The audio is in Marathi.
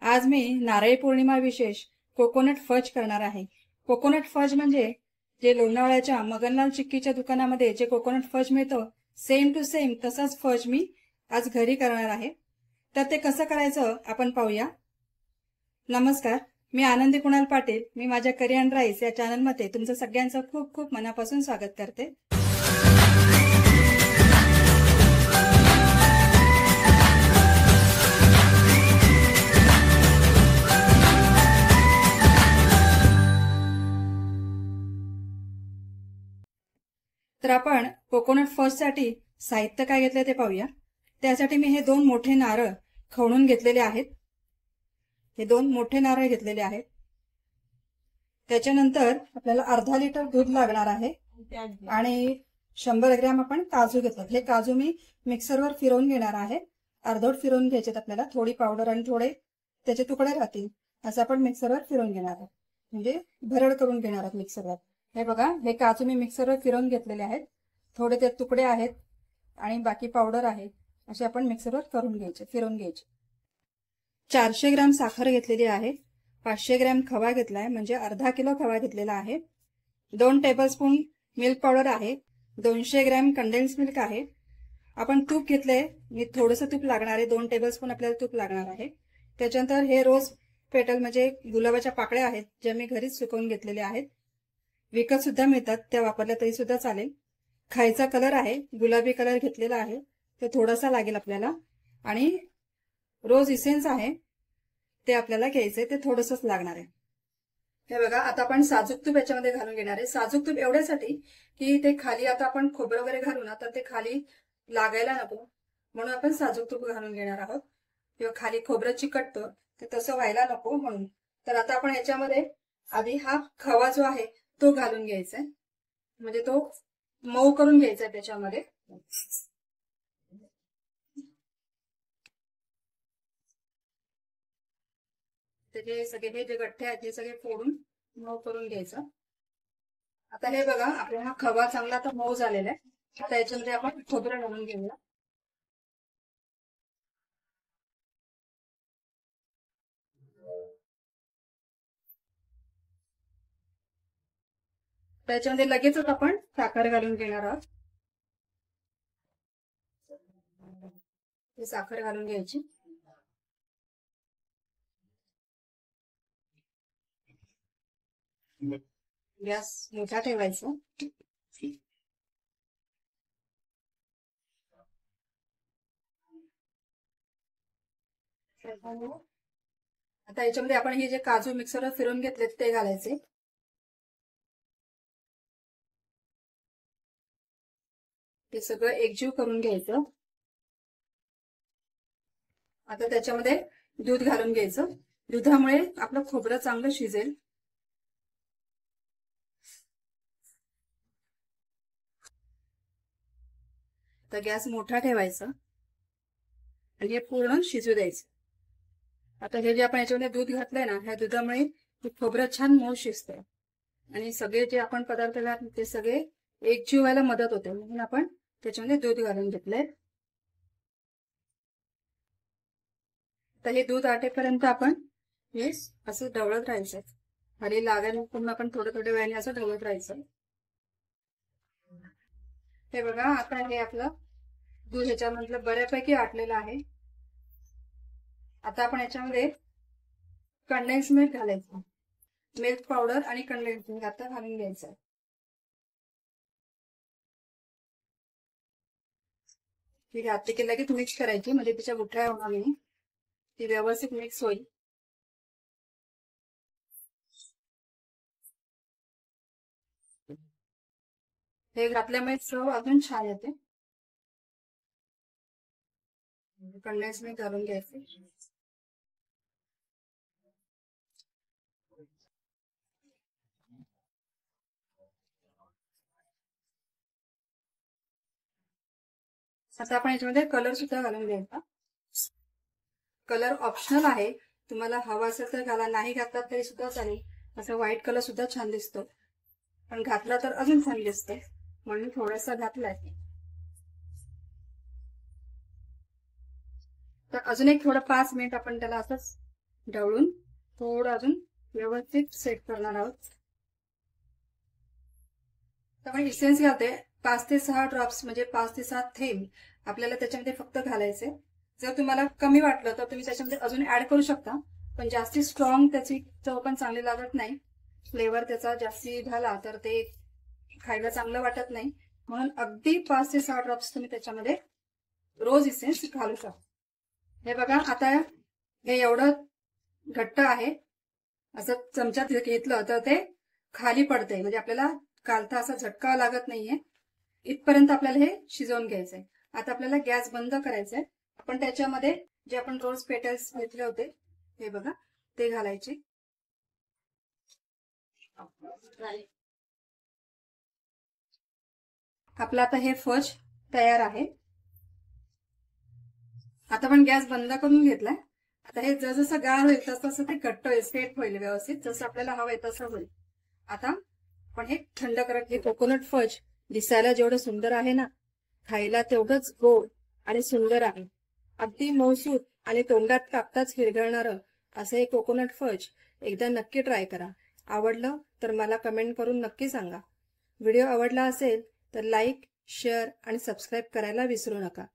आज मी नारळी पौर्णिमा विशेष कोकोनट फज करणार आहे। कोकोनट फज म्हणजे जे लोणावळ्याच्या मगनलाल चिक्कीच्या दुकानामध्ये जे कोकोनट फज मिळतं सेम टू सेम तसाच फज मी आज घरी करणार आहे। तर ते कसं करायचं आपण पाहूया। नमस्कार, मी आनंदी कुणाल पाटील। मी माझ्या करी अँड राईस या चॅनलमध्ये तुमचं सगळ्यांचं खूप खूप मनापासून स्वागत करते। तर आपण कोकोनट फजसाठी साहित्य काय घेतले ते पाहूया। त्यासाठी मी हे दोन मोठे नारळ खवणून घेतलेले आहेत। हे दोन मोठे नारळ घेतलेले आहेत। त्याच्यानंतर आपल्याला अर्धा लिटर दूध लागणार आहे आणि 100 ग्रॅम आपण काजू घेतले। हे काजू मी मिक्सरवर फिरवून घेणार आहे। अर्धवट फिरवून घ्यायचे आपल्याला, थोडी पावडर आणि थोडे त्याचे तुकडे राहतील असं आपण मिक्सरवर फिरवून घेणार आहोत, म्हणजे भरड करून घेणार आहोत मिक्सरवर। हे बघा, हे काजू मी मिक्सरवर फिरवून घेतलेले आहेत। थोडे ते तुकडे आहेत आणि बाकी पावडर आहे, असे आपण मिक्सरवर करून घ्यायचे, फिरवून घ्यायचे। 400 ग्रॅम साखर घेतलेली आहे। 500 ग्रॅम खवा घेतलाय, म्हणजे अर्धा किलो खवा घेतलेला आहे। 2 टेबलस्पून मिल्क पावडर आहे। 200 ग्रॅम कंडेन्स मिल्क आहे। आपण तूप घेतलंय, मी थोडंसं तूप लागणार आहे, 2 टेबलस्पून आपल्याला तूप लागणार आहे। त्याच्यानंतर हे रोज पेटल म्हणजे गुलाबाच्या पाकळ्या आहेत, ज्या मी घरीच सुकवून घेतलेल्या आहेत। विकत सुद्धा मिळतात, त्या वापरल्या तरी सुद्धा चालेल। खायचा कलर आहे, गुलाबी कलर घेतलेला आहे, ते थोडासा लागेल आपल्याला। आणि रोज इसेन्स आहे, ते आपल्याला घ्यायचंय, ते थोडंसंच लागणार आहे। हे बघा, आता आपण साजूक तूप याच्यामध्ये घालून घेणार आहे। साजूक तूप एवढ्यासाठी की ते खाली आता आपण खोबरं वगैरे घालू ना, तर ते खाली लागायला नको, म्हणून आपण साजूक तूप घालून घेणार आहोत। किंवा खाली खोबरं चिकटतं ते तसं व्हायला नको म्हणून। तर आता आपण याच्यामध्ये आधी हा खवा जो आहे तो घालून घ्यायचा आहे, म्हणजे तो मऊ करून घ्यायचा आहे त्याच्यामध्ये। त्याचे सगळे हे जे गठ्ठे आहेत ते सगळे फोडून मऊ करून घ्यायचं। आता हे बघा, आपला हा खवा चांगला आता मऊ झालेला आहे। आता याच्यामध्ये आपण खोबरं घालून घेऊया। त्याच्यामध्ये लगेचच आपण साखर घालून घेणार आहोत। साखर घालून घ्यायची। गॅस मोठा ठेवायचा। आता याच्यामध्ये आपण हे जे काजू मिक्सरवर फिरवून घेतले ते घालायचे। ते सगळं एकजीव करून घ्यायचं। आता त्याच्यामध्ये दूध घालून घ्यायचं। दुधामुळे आपलं खोबरं चांगलं शिजेल। तर गॅस मोठा ठेवायचा आणि हे पूर्ण शिजू द्यायचं। आता हे जे आपण याच्यामध्ये दूध घातलंय ना, ह्या दुधामुळे खोबरं छान मऊ शिजतंय आणि सगळे जे आपण पदार्थ घातले ते सगळे एकजीव व्हायला मदत होते, म्हणून आपण त्याच्यामध्ये दूध घालून घेतलंय। तर हे दूध आटेपर्यंत आपण हे असं ढवळत राहायचं। खाली लागायला पूर्ण आपण थोड्या थोड्या वेळाने असं ढवळत राहायचं। हे बघा, आता हे आपलं दूध ह्याच्यामधलं बऱ्यापैकी आटलेलं आहे। आता आपण याच्यामध्ये कंडेन्स मिल्क घालायचं। मिल्क पावडर आणि कंडेन्स मिल्क आता घालून घ्यायचं। ठीक आहे, आता लगेच मिक्स करायची, म्हणजे त्याच्या गुठळ्या होणार नाही, ती व्यवस्थित मिक्स होईल। हे घातल्यामुळे चव अजून छान येते। कंडेन्स मिल्क घालून घ्यायचे। आता आपण याच्यामध्ये कलर सुद्धा घालून घ्यायचा। कलर ऑप्शनल आहे, तुम्हाला हवा असेल तर घाला, नाही घातला तरी सुद्धा चालेल। असं व्हाईट कलर सुद्धा छान दिसतो, पण घातला तर अजून छान दिसते, म्हणून थोडासा घातलाय। तर अजून एक थोडं 5 मिनिट आपण त्याला असंच ढवळून थोडं अजून व्यवस्थित सेट करणार आहोत. तर मी इसेन्स घालते 5 ते 6 ड्रॉप्स, म्हणजे 5 ते 7 थेंब आपल्याला त्याच्यामध्ये फक्त घालायचे. जर तुम्हाला कमी वाटलं तर तुम्ही त्याच्यामध्ये अजून ऍड करू शकता, पण जास्ती स्ट्रॉंग त्याची चव पण चांगली लागत नाही. फ्लेवर त्याचा जास्ती झाला तर ते खायला चांगलं वाटत नाही. म्हणून अगदी 5 ते 6 ड्रॉप्स तुम्ही त्याच्यामध्ये रोज इसेन्स घालू शकता. हे बघा, आता हे एवढं घट्ट आहे. असं चमच्यात घेतलं तर ते खाली पडते, म्हणजे आपल्याला कालता असा झटका लागत नाहीये. इथपर्यंत आपल्याला हे शिजवून घ्यायचंय. आता आपल्याला गॅस बंद करायचंय. आपण त्याच्यामध्ये जे आपण रोज पेटल्स घेतले होते हे बघा ते घालायचे. आपलं आता हे फज तयार आहे. आता आपण गॅस बंद करून घेतलाय. आता हे जसं गार होईल तसं ते घट्ट होईल, सेट होईल व्यवस्थित, जसं आपल्याला हवंय तसं होईल. आता आपण हे थंड करत. हे कोकोनट फज दिसायला जेवढं सुंदर आहे ना, खायला तेवढंच गोड आणि सुंदर आहे. अगदी मऊसूत आणि तोंडात टाकताच विरघळणारं असं हे कोकोनट फज एकदा नक्की ट्राय करा. आवडलं तर मला कमेंट करून नक्की सांगा. व्हिडिओ आवडला असेल तर लाईक, शेअर आणि सबस्क्राईब करायला विसरू नका.